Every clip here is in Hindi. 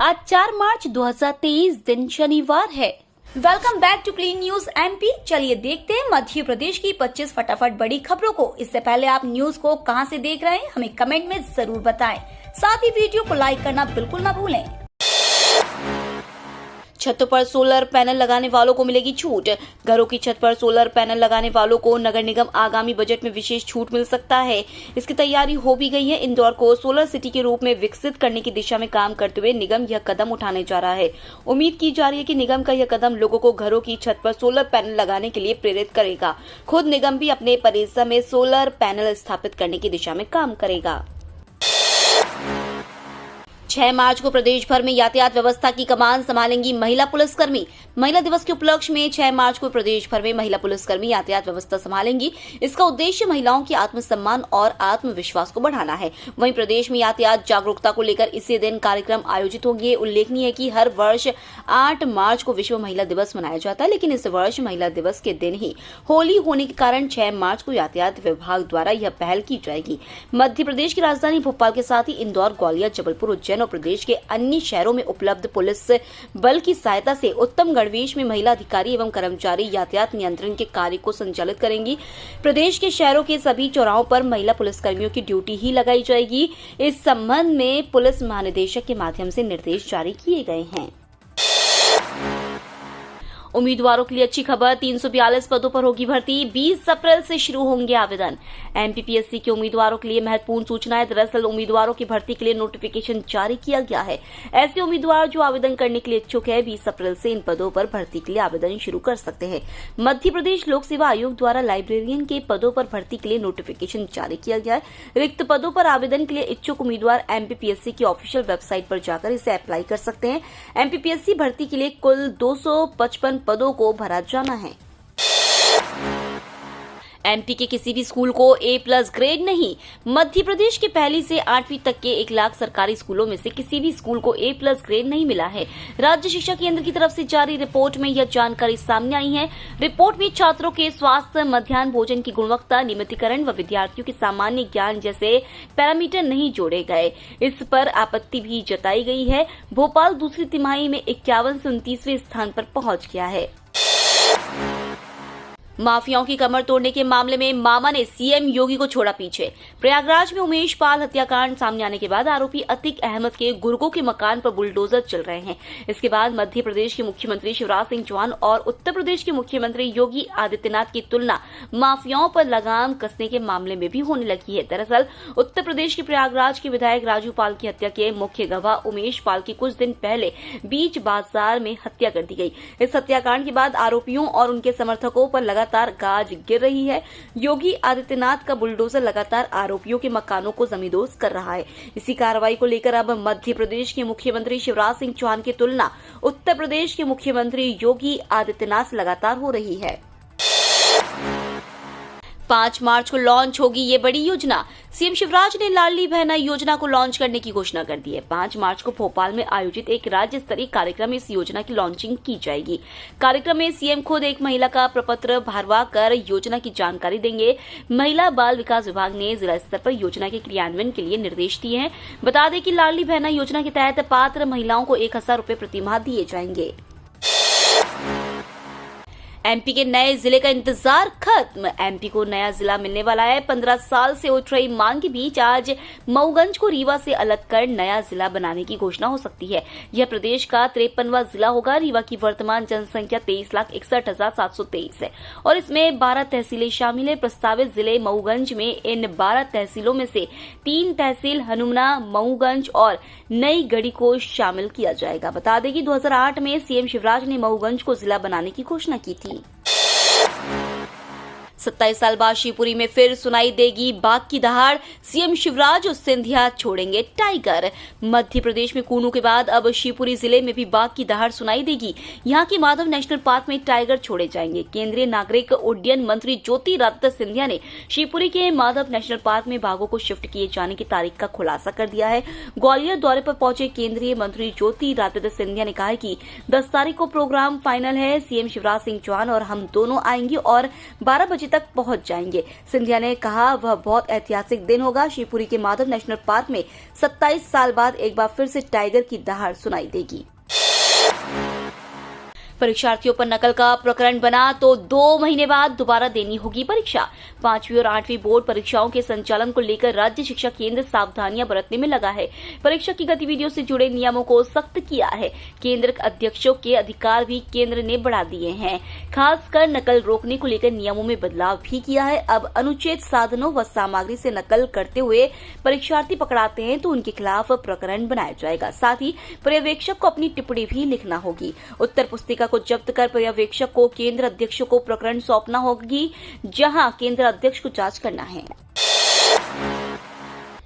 आज 4 मार्च 2023 दिन शनिवार है। Welcome back to clean news MP. चलिए देखते हैं मध्य प्रदेश की 25 फटाफट बड़ी खबरों को। इससे पहले आप न्यूज को कहां से देख रहे हैं हमें कमेंट में जरूर बताएं। साथ ही वीडियो को लाइक करना बिल्कुल ना भूलें। छतों पर सोलर पैनल लगाने वालों को मिलेगी छूट। घरों की छत पर सोलर पैनल लगाने वालों को नगर निगम आगामी बजट में विशेष छूट मिल सकता है। इसकी तैयारी हो भी गई है। इंदौर को सोलर सिटी के रूप में विकसित करने की दिशा में काम करते हुए निगम यह कदम उठाने जा रहा है। उम्मीद की जा रही है कि निगम का यह कदम लोगों को घरों की छत पर सोलर पैनल लगाने के लिए प्रेरित करेगा। खुद निगम भी अपने परिसर में सोलर पैनल स्थापित करने की दिशा में काम करेगा। 6 मार्च को प्रदेश भर में यातायात व्यवस्था की कमान संभालेंगी महिला पुलिसकर्मी। महिला दिवस के उपलक्ष्य में 6 मार्च को प्रदेश भर में महिला पुलिसकर्मी यातायात व्यवस्था संभालेंगी। इसका उद्देश्य महिलाओं के आत्मसम्मान और आत्मविश्वास को बढ़ाना है। वहीं प्रदेश में यातायात जागरूकता को लेकर इसी दिन कार्यक्रम आयोजित होंगे। उल्लेखनीय है कि हर वर्ष 8 मार्च को विश्व महिला दिवस मनाया जाता है, लेकिन इस वर्ष महिला दिवस के दिन ही होली होने के कारण 6 मार्च को यातायात विभाग द्वारा यह पहल की जाएगी। मध्य प्रदेश की राजधानी भोपाल के साथ ही इंदौर, ग्वालियर, जबलपुर, उज्जैन और प्रदेश के अन्य शहरों में उपलब्ध पुलिस बल की सहायता से उत्तम गणवेश में महिला अधिकारी एवं कर्मचारी यातायात नियंत्रण के कार्य को संचालित करेंगी। प्रदेश के शहरों के सभी चौराहों पर महिला पुलिसकर्मियों की ड्यूटी ही लगाई जाएगी। इस संबंध में पुलिस महानिदेशक के माध्यम से निर्देश जारी किए गए हैं। उम्मीदवारों के लिए अच्छी खबर, 342 पदों पर होगी भर्ती। 20 अप्रैल से शुरू होंगे आवेदन। एमपीपीएससी के उम्मीदवारों के लिए महत्वपूर्ण सूचना है। दरअसल उम्मीदवारों की भर्ती के लिए नोटिफिकेशन जारी किया गया है। ऐसे उम्मीदवार जो आवेदन करने के लिए इच्छुक है 20 अप्रैल से इन पदों पर भर्ती के लिए आवेदन शुरू कर सकते हैं। मध्य प्रदेश लोक सेवा आयोग द्वारा लाइब्रेरियन के पदों पर भर्ती के लिए नोटिफिकेशन जारी किया गया है। रिक्त पदों पर आवेदन के लिए इच्छुक उम्मीदवार एमपीपीएससी की ऑफिशियल वेबसाइट पर जाकर इसे अप्लाई कर सकते हैं। एमपीपीएससी भर्ती के लिए कुल 255 पदों को भरा जाना है। एमपी के किसी भी स्कूल को A+ ग्रेड नहीं। मध्य प्रदेश के 1ली से 8वीं तक के 1 लाख सरकारी स्कूलों में से किसी भी स्कूल को A+ ग्रेड नहीं मिला है। राज्य शिक्षा केंद्र की तरफ से जारी रिपोर्ट में यह जानकारी सामने आई है। रिपोर्ट में छात्रों के स्वास्थ्य, मध्याह्न भोजन की गुणवत्ता, नियमितीकरण व विद्यार्थियों के सामान्य ज्ञान जैसे पैरामीटर नहीं जोड़े गए। इस पर आपत्ति भी जताई गई है। भोपाल दूसरी तिमाही में 51 से 29वें स्थान पर पहुंच गया है। माफियाओं की कमर तोड़ने के मामले में मामा ने सीएम योगी को छोड़ा पीछे। प्रयागराज में उमेश पाल हत्याकांड सामने आने के बाद आरोपी अतीक अहमद के गुर्गों के मकान पर बुलडोजर चल रहे हैं। इसके बाद मध्य प्रदेश के मुख्यमंत्री शिवराज सिंह चौहान और उत्तर प्रदेश के मुख्यमंत्री योगी आदित्यनाथ की तुलना माफियाओं पर लगाम कसने के मामले में भी होने लगी है। दरअसल उत्तर प्रदेश के प्रयागराज के विधायक राजू पाल की हत्या के मुख्य गवाह उमेश पाल की कुछ दिन पहले बीच बाजार में हत्या कर दी गई। इस हत्याकांड के बाद आरोपियों और उनके समर्थकों पर लगातार गाज गिर रही है। योगी आदित्यनाथ का बुलडोजर लगातार आरोपियों के मकानों को जमींदोज कर रहा है। इसी कार्रवाई को लेकर अब मध्य प्रदेश के मुख्यमंत्री शिवराज सिंह चौहान की तुलना उत्तर प्रदेश के मुख्यमंत्री योगी आदित्यनाथ से लगातार हो रही है। 5 मार्च को लॉन्च होगी ये बड़ी योजना। सीएम शिवराज ने लाडली बहना योजना को लॉन्च करने की घोषणा कर दी है। 5 मार्च को भोपाल में आयोजित एक राज्य स्तरीय कार्यक्रम में इस योजना की लॉन्चिंग की जाएगी। कार्यक्रम में सीएम खुद एक महिला का प्रपत्र भरवा कर योजना की जानकारी देंगे। महिला बाल विकास विभाग ने जिला स्तर पर योजना के क्रियान्वयन के लिए निर्देश दिए हैं। बता दें कि लाडली बहना योजना के तहत पात्र महिलाओं को 1000 रूपये प्रतिमाह दिए जाएंगे। एमपी के नए जिले का इंतजार खत्म। एमपी को नया जिला मिलने वाला है। 15 साल से उठ रही मांग के बीच आज मऊगंज को रीवा से अलग कर नया जिला बनाने की घोषणा हो सकती है। यह प्रदेश का 53वां जिला होगा। रीवा की वर्तमान जनसंख्या 23,61,723 है और इसमें 12 तहसीलें शामिल है। प्रस्तावित जिले मऊगंज में इन 12 तहसीलों में से 3 तहसील हनुमना, मऊगंज और नई गढ़ी को शामिल किया जाएगा। बता दें कि 2008 में सीएम शिवराज ने मऊगंज को जिला बनाने की घोषणा की थी। 27 साल बाद शिवपुरी में फिर सुनाई देगी बाघ की दहाड़। सीएम शिवराज और सिंधिया छोड़ेंगे टाइगर। मध्य प्रदेश में कूनू के बाद अब शिवपुरी जिले में भी बाघ की दहाड़ सुनाई देगी। यहां के माधव नेशनल पार्क में टाइगर छोड़े जाएंगे। केंद्रीय नागरिक उड्डयन मंत्री ज्योतिरादित्य सिंधिया ने शिवपुरी के माधव नेशनल पार्क में बाघों को शिफ्ट किए जाने की तारीख का खुलासा कर दिया है। ग्वालियर दौरे पर पहुंचे केंद्रीय मंत्री ज्योतिरादित्य सिंधिया ने कहा है कि 10 तारीख को प्रोग्राम फाइनल है। सीएम शिवराज सिंह चौहान और हम दोनों आएंगे और 12 बजे तक पहुंच जाएंगे। सिंधिया ने कहा वह बहुत ऐतिहासिक दिन होगा। शिवपुरी के माधव नेशनल पार्क में 27 साल बाद एक बार फिर से टाइगर की दहाड़ सुनाई देगी। परीक्षार्थियों पर नकल का प्रकरण बना तो 2 महीने बाद दोबारा देनी होगी परीक्षा। 5वीं और 8वीं बोर्ड परीक्षाओं के संचालन को लेकर राज्य शिक्षा केंद्र सावधानियां बरतने में लगा है। परीक्षा की गतिविधियों से जुड़े नियमों को सख्त किया है। केंद्र अध्यक्षों के अधिकार भी केंद्र ने बढ़ा दिए हैं। खासकर नकल रोकने को लेकर नियमों में बदलाव भी किया है। अब अनुचित साधनों व सामग्री से नकल करते हुए परीक्षार्थी पकड़ाते हैं तो उनके खिलाफ प्रकरण बनाया जाएगा। साथ ही पर्यवेक्षक को अपनी टिप्पणी भी लिखना होगी। उत्तर पुस्तिका को जब्त कर पर्यवेक्षक को केंद्र अध्यक्ष को प्रकरण सौंपना होगी, जहां केंद्र अध्यक्ष को जांच करना है।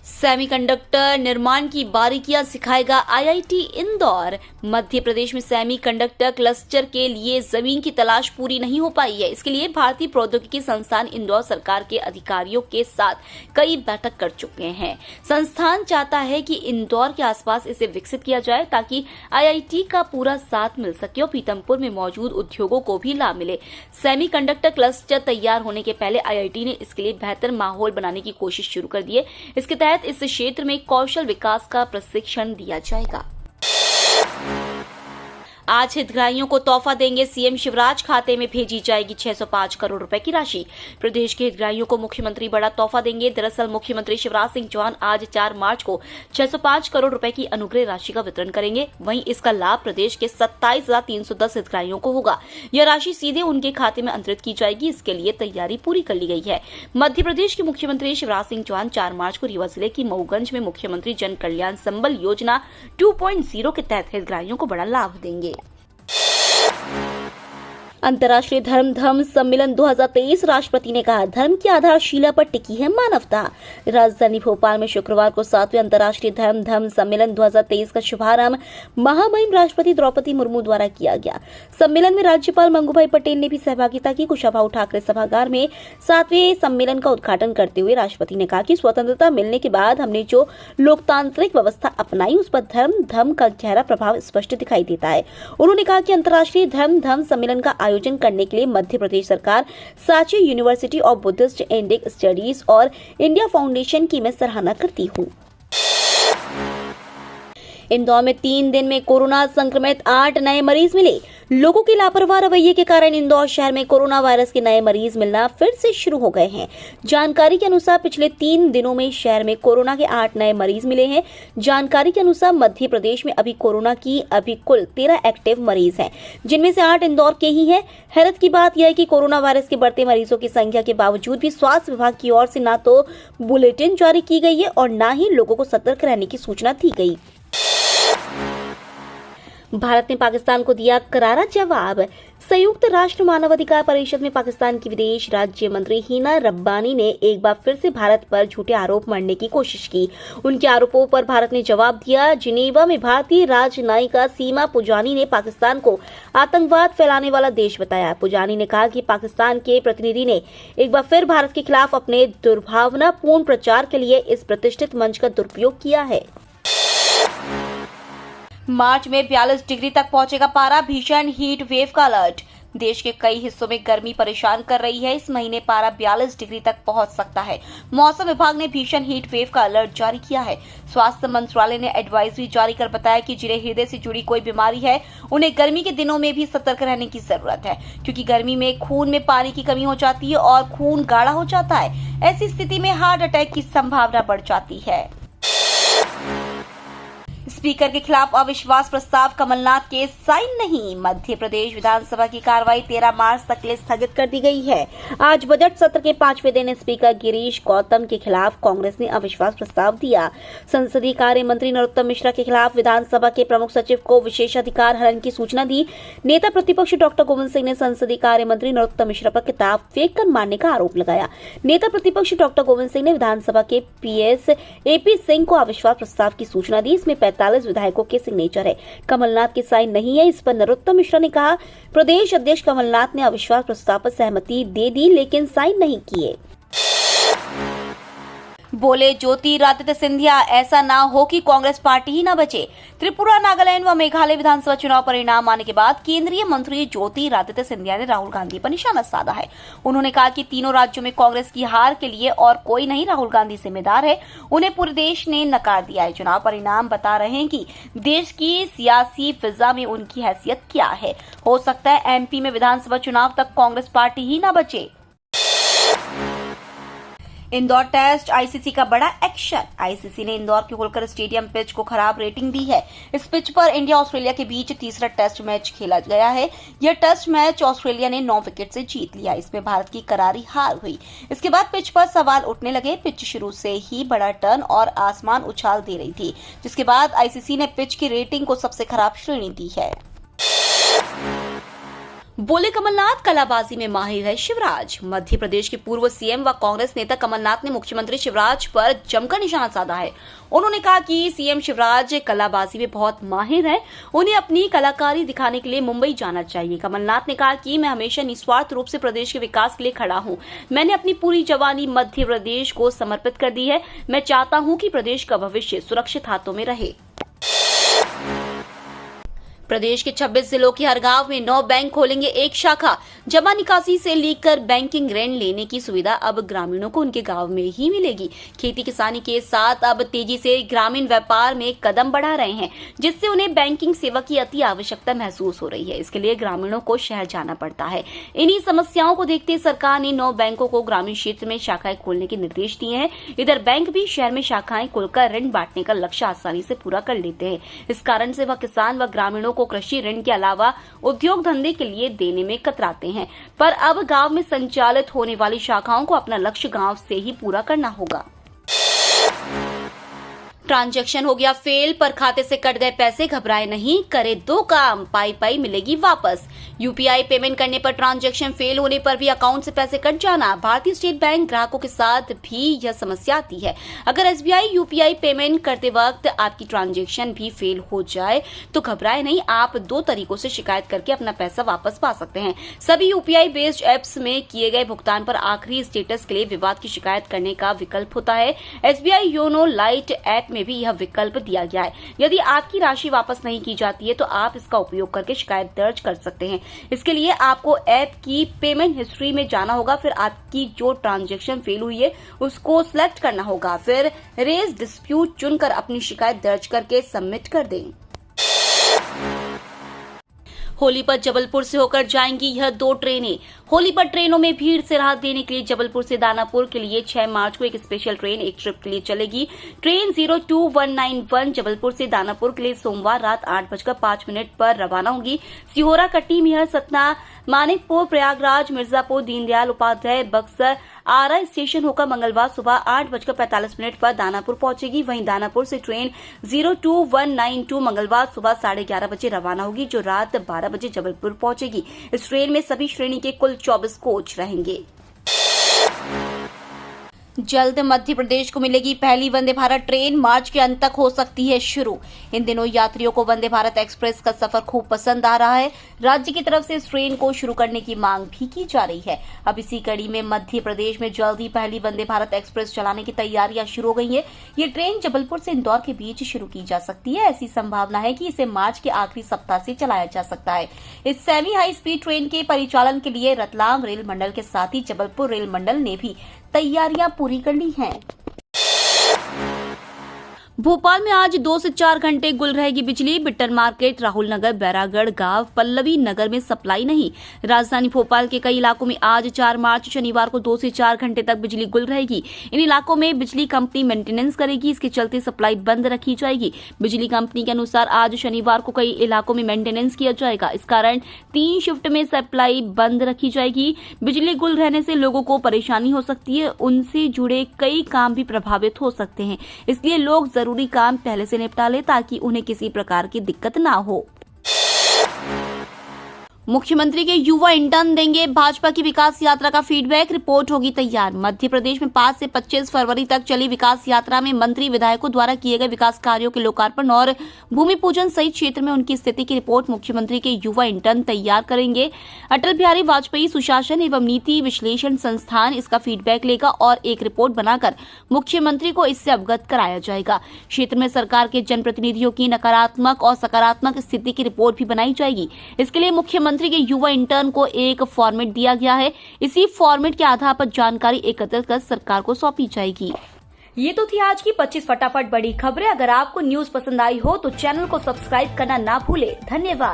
सेमीकंडक्टर निर्माण की बारीकियां सिखाएगा आईआईटी इंदौर। मध्य प्रदेश में सेमीकंडक्टर क्लस्टर के लिए जमीन की तलाश पूरी नहीं हो पाई है। इसके लिए भारतीय प्रौद्योगिकी संस्थान इंदौर सरकार के अधिकारियों के साथ कई बैठक कर चुके हैं। संस्थान चाहता है कि इंदौर के आसपास इसे विकसित किया जाए ताकि आईआईटी का पूरा साथ मिल सके और पीतमपुर में मौजूद उद्योगों को भी लाभ मिले। सेमीकंडक्टर क्लस्टर तैयार होने के पहले आईआईटी ने इसके लिए बेहतर माहौल बनाने की कोशिश शुरू कर दी है। इसके तहत इस क्षेत्र में कौशल विकास का प्रशिक्षण दिया जाएगा। आज हितग्राहियों को तोहफा देंगे सीएम शिवराज। खाते में भेजी जाएगी 605 करोड़ रुपए की राशि। प्रदेश के हितग्राहियों को मुख्यमंत्री बड़ा तोहफा देंगे। दरअसल मुख्यमंत्री शिवराज सिंह चौहान आज 4 मार्च को 605 करोड़ रुपए की अनुग्रह राशि का वितरण करेंगे। वहीं इसका लाभ प्रदेश के 27,310 हितग्राहियों को होगा। यह राशि सीधे उनके खाते में अंतरित की जाएगी। इसके लिए तैयारी पूरी कर ली गई है। मध्य प्रदेश के मुख्यमंत्री शिवराज सिंह चौहान 4 मार्च को रीवा जिले की मऊगंज में मुख्यमंत्री जन कल्याण संबल योजना 2.0 के तहत हितग्राहियों को बड़ा लाभ देंगे। अंतर्राष्ट्रीय धर्म सम्मेलन 2023 राष्ट्रपति ने कहा, धर्म की आधारशिला पर टिकी है मानवता। राजधानी भोपाल में शुक्रवार को 7वें अंतर्राष्ट्रीय धर्म सम्मेलन 2023 का शुभारंभ महामहिम राष्ट्रपति द्रौपदी मुर्मू द्वारा किया गया। सम्मेलन में राज्यपाल मंगूभाई पटेल ने भी सहभागिता की। कुशाभाऊ ठाकरे सभागार में 7वें सम्मेलन का उद्घाटन करते हुए राष्ट्रपति ने कहा कि स्वतंत्रता मिलने के बाद हमने जो लोकतांत्रिक व्यवस्था अपनाई उस पर धर्म का गहरा प्रभाव स्पष्ट दिखाई देता है। उन्होंने कहा कि अंतर्राष्ट्रीय धर्म सम्मेलन का आयोजन करने के लिए मध्य प्रदेश सरकार, Sanchi university of Buddhist Indic studies और इंडिया फाउंडेशन की मैं सराहना करती हूँ। इंदौर में 3 दिन में कोरोना संक्रमित 8 नए मरीज मिले। लोगों के लापरवाह रवैये के कारण इंदौर शहर में कोरोना वायरस के नए मरीज मिलना फिर से शुरू हो गए हैं। जानकारी के अनुसार पिछले 3 दिनों में शहर में कोरोना के 8 नए मरीज मिले हैं। जानकारी के अनुसार मध्य प्रदेश में अभी कोरोना की कुल 13 एक्टिव मरीज हैं, जिनमें से 8 इंदौर के ही हैं। हैरत की बात यह है कि कोरोना वायरस के बढ़ते मरीजों की संख्या के बावजूद भी स्वास्थ्य विभाग की ओर से न तो बुलेटिन जारी की गई है और न ही लोगों को सतर्क रहने की सूचना दी गई। भारत ने पाकिस्तान को दिया करारा जवाब। संयुक्त राष्ट्र मानवाधिकार परिषद में पाकिस्तान की विदेश राज्य मंत्री हिना रब्बानी ने एक बार फिर से भारत पर झूठे आरोप मढ़ने की कोशिश की। उनके आरोपों पर भारत ने जवाब दिया। जिनेवा में भारतीय राजनयिका सीमा पुजानी ने पाकिस्तान को आतंकवाद फैलाने वाला देश बताया। पुजानी ने कहा कि पाकिस्तान के प्रतिनिधि ने एक बार फिर भारत के खिलाफ अपने दुर्भावनापूर्ण प्रचार के लिए इस प्रतिष्ठित मंच का दुरुपयोग किया है। मार्च में 42 डिग्री तक पहुंचेगा पारा। भीषण हीट वेव का अलर्ट। देश के कई हिस्सों में गर्मी परेशान कर रही है। इस महीने पारा 42 डिग्री तक पहुंच सकता है। मौसम विभाग ने भीषण हीट वेव का अलर्ट जारी किया है। स्वास्थ्य मंत्रालय ने एडवाइजरी जारी कर बताया कि जिन्हें हृदय से जुड़ी कोई बीमारी है उन्हें गर्मी के दिनों में भी सतर्क रहने की जरूरत है, क्योंकि गर्मी में खून में पानी की कमी हो जाती है और खून गाढ़ा हो जाता है। ऐसी स्थिति में हार्ट अटैक की संभावना बढ़ जाती है। स्पीकर के खिलाफ अविश्वास प्रस्ताव, कमलनाथ के साइन नहीं। मध्य प्रदेश विधानसभा की कार्रवाई 13 मार्च तक के लिए स्थगित कर दी गई है। आज बजट सत्र के 5वें दिन स्पीकर गिरीश गौतम के खिलाफ कांग्रेस ने अविश्वास प्रस्ताव दिया। संसदीय कार्य मंत्री नरोत्तम मिश्रा के खिलाफ विधानसभा के प्रमुख सचिव को विशेषाधिकार हनन की सूचना दी। नेता प्रतिपक्ष डॉक्टर गोविंद सिंह ने संसदीय कार्य मंत्री नरोत्तम मिश्रा पर किताब फेंक कर मारने का आरोप लगाया। नेता प्रतिपक्ष डॉक्टर गोविंद सिंह ने विधानसभा के पीएस एपी सिंह को अविश्वास प्रस्ताव की सूचना दी। इसमें 45 विधायकों के सिग्नेचर है। कमलनाथ के साइन नहीं है। इस पर नरोत्तम मिश्रा ने कहा, प्रदेश अध्यक्ष कमलनाथ ने अविश्वास प्रस्ताव पर सहमति दे दी लेकिन साइन नहीं किए। बोले ज्योतिरादित्य सिंधिया, ऐसा ना हो कि कांग्रेस पार्टी ही न बचे। त्रिपुरा, नागालैंड व मेघालय विधानसभा चुनाव परिणाम आने के बाद केंद्रीय मंत्री ज्योतिरादित्य सिंधिया ने राहुल गांधी पर निशाना साधा है। उन्होंने कहा कि तीनों राज्यों में कांग्रेस की हार के लिए और कोई नहीं, राहुल गांधी जिम्मेदार है। उन्हें पूरे देश ने नकार दिया है। चुनाव परिणाम बता रहे हैं कि देश की सियासी फिजा में उनकी हैसियत क्या है। हो सकता है एमपी में विधानसभा चुनाव तक कांग्रेस पार्टी ही न बचे। इंदौर टेस्ट, आईसीसी का बड़ा एक्शन। आईसीसी ने इंदौर के होलकर स्टेडियम पिच को खराब रेटिंग दी है। इस पिच पर इंडिया ऑस्ट्रेलिया के बीच तीसरा टेस्ट मैच खेला गया है। यह टेस्ट मैच ऑस्ट्रेलिया ने 9 विकेट से जीत लिया। इसमें भारत की करारी हार हुई। इसके बाद पिच पर सवाल उठने लगे। पिच शुरू से ही बड़ा टर्न और आसमान उछाल दे रही थी, जिसके बाद आईसीसी ने पिच की रेटिंग को सबसे खराब श्रेणी दी है। बोले कमलनाथ, कलाबाजी में माहिर है शिवराज। मध्य प्रदेश के पूर्व सीएम व कांग्रेस नेता कमलनाथ ने मुख्यमंत्री शिवराज पर जमकर निशाना साधा है। उन्होंने कहा कि सीएम शिवराज कलाबाजी में बहुत माहिर हैं। उन्हें अपनी कलाकारी दिखाने के लिए मुंबई जाना चाहिए। कमलनाथ ने कहा कि मैं हमेशा निस्वार्थ रूप से प्रदेश के विकास के लिए खड़ा हूं। मैंने अपनी पूरी जवानी मध्य प्रदेश को समर्पित कर दी है। मैं चाहता हूं कि प्रदेश का भविष्य सुरक्षित हाथों में रहे। प्रदेश के 26 जिलों के हर गांव में 9 बैंक खोलेंगे एक शाखा। जमा निकासी से लेकर बैंकिंग ऋण लेने की सुविधा अब ग्रामीणों को उनके गांव में ही मिलेगी। खेती किसानी के साथ अब तेजी से ग्रामीण व्यापार में कदम बढ़ा रहे हैं, जिससे उन्हें बैंकिंग सेवा की अति आवश्यकता महसूस हो रही है। इसके लिए ग्रामीणों को शहर जाना पड़ता है। इन्हीं समस्याओं को देखते सरकार ने 9 बैंकों को ग्रामीण क्षेत्र में शाखाएं खोलने के निर्देश दिए हैं। इधर बैंक भी शहर में शाखाएं खोलकर ऋण बांटने का लक्ष्य आसानी से पूरा कर लेते हैं। इस कारण से वह किसान व ग्रामीणों को कृषि ऋण के अलावा उद्योग धंधे के लिए देने में कतराते हैं। पर अब गांव में संचालित होने वाली शाखाओं को अपना लक्ष्य गांव से ही पूरा करना होगा। ट्रांजैक्शन हो गया फेल, पर खाते से कट गए पैसे, घबराए नहीं, करे 2 काम, पाई मिलेगी वापस। यूपीआई पेमेंट करने पर ट्रांजैक्शन फेल होने पर भी अकाउंट से पैसे कट जाना। भारतीय स्टेट बैंक ग्राहकों के साथ भी यह समस्या आती है। अगर एसबीआई यूपीआई पेमेंट करते वक्त आपकी ट्रांजैक्शन भी फेल हो जाए तो घबराए नहीं, आप 2 तरीकों से शिकायत करके अपना पैसा वापस पा सकते हैं। सभी यूपीआई बेस्ड एप्स में किए गए भुगतान पर आखिरी स्टेटस के लिए विवाद की शिकायत करने का विकल्प होता है। एसबीआई योनो लाइट ऐप में भी यह विकल्प दिया गया है। यदि आपकी राशि वापस नहीं की जाती है तो आप इसका उपयोग करके शिकायत दर्ज कर सकते हैं। इसके लिए आपको ऐप की पेमेंट हिस्ट्री में जाना होगा, फिर आपकी जो ट्रांजैक्शन फेल हुई है उसको सिलेक्ट करना होगा, फिर रेज डिस्प्यूट चुनकर अपनी शिकायत दर्ज करके सबमिट कर दें। होली पर जबलपुर से होकर जाएंगी यह 2 ट्रेनें। होली पर ट्रेनों में भीड़ से राहत देने के लिए जबलपुर से दानापुर के लिए 6 मार्च को एक स्पेशल ट्रेन एक ट्रिप के लिए चलेगी। ट्रेन 02191 जबलपुर से दानापुर के लिए सोमवार रात 8:05 पर रवाना होगी। सिहोरा, कटनी, मेहर, सतना, मानिकपुर, प्रयागराज, मिर्जापुर, दीनदयाल उपाध्याय, बक्सर, आरा स्टेशन होकर मंगलवार सुबह 8:45 पर दानापुर पहुंचेगी। वहीं दानापुर से ट्रेन 02192 मंगलवार सुबह 11:30 बजे रवाना होगी, जो रात 12 बजे जबलपुर पहुंचेगी। इस ट्रेन में सभी श्रेणी के कुल 24 कोच रहेंगे। जल्द मध्य प्रदेश को मिलेगी पहली वंदे भारत ट्रेन, मार्च के अंत तक हो सकती है शुरू। इन दिनों यात्रियों को वंदे भारत एक्सप्रेस का सफर खूब पसंद आ रहा है। राज्य की तरफ से इस ट्रेन को शुरू करने की मांग भी की जा रही है। अब इसी कड़ी में मध्य प्रदेश में जल्द ही पहली वंदे भारत एक्सप्रेस चलाने की तैयारियां शुरू हो गई है। ये ट्रेन जबलपुर से इंदौर के बीच शुरू की जा सकती है। ऐसी संभावना है कि इसे मार्च के आखिरी सप्ताह से चलाया जा सकता है। इस सेमी हाई स्पीड ट्रेन के परिचालन के लिए रतलाम रेल मंडल के साथ ही जबलपुर रेल मंडल ने भी तैयारियां पूरी कर ली हैं। भोपाल में आज 2 से 4 घंटे गुल रहेगी बिजली। बिट्टन मार्केट, राहुल नगर, बैरागढ़ गांव, पल्लवी नगर में सप्लाई नहीं। राजधानी भोपाल के कई इलाकों में आज 4 मार्च शनिवार को 2 से 4 घंटे तक बिजली गुल रहेगी। इन इलाकों में बिजली कंपनी मेंटेनेंस करेगी, इसके चलते सप्लाई बंद रखी जाएगी। बिजली कंपनी के अनुसार आज शनिवार को कई इलाकों में मेंटेनेंस किया जाएगा। इस कारण 3 शिफ्ट में सप्लाई बंद रखी जाएगी। बिजली गुल रहने से लोगों को परेशानी हो सकती है, उनसे जुड़े कई काम भी प्रभावित हो सकते हैं। इसलिए लोग जरूरी काम पहले से निपटा ले ताकि उन्हें किसी प्रकार की दिक्कत ना हो। मुख्यमंत्री के युवा इंटर्न देंगे भाजपा की विकास यात्रा का फीडबैक, रिपोर्ट होगी तैयार। मध्य प्रदेश में 5 से 25 फरवरी तक चली विकास यात्रा में मंत्री विधायकों द्वारा किए गए विकास कार्यों के लोकार्पण और भूमि पूजन सहित क्षेत्र में उनकी स्थिति की रिपोर्ट मुख्यमंत्री के युवा इंटर्न तैयार करेंगे। अटल बिहारी वाजपेयी सुशासन एवं नीति विश्लेषण संस्थान इसका फीडबैक लेगा और एक रिपोर्ट बनाकर मुख्यमंत्री को इससे अवगत कराया जाएगा। क्षेत्र में सरकार के जनप्रतिनिधियों की नकारात्मक और सकारात्मक स्थिति की रिपोर्ट भी बनाई जाएगी। इसके लिए मुख्यमंत्री के युवा इंटर्न को एक फॉर्मेट दिया गया है। इसी फॉर्मेट के आधार पर जानकारी एकत्रित कर सरकार को सौंपी जाएगी। ये तो थी आज की 25 फटाफट बड़ी खबरें। अगर आपको न्यूज पसंद आई हो तो चैनल को सब्सक्राइब करना ना भूले। धन्यवाद।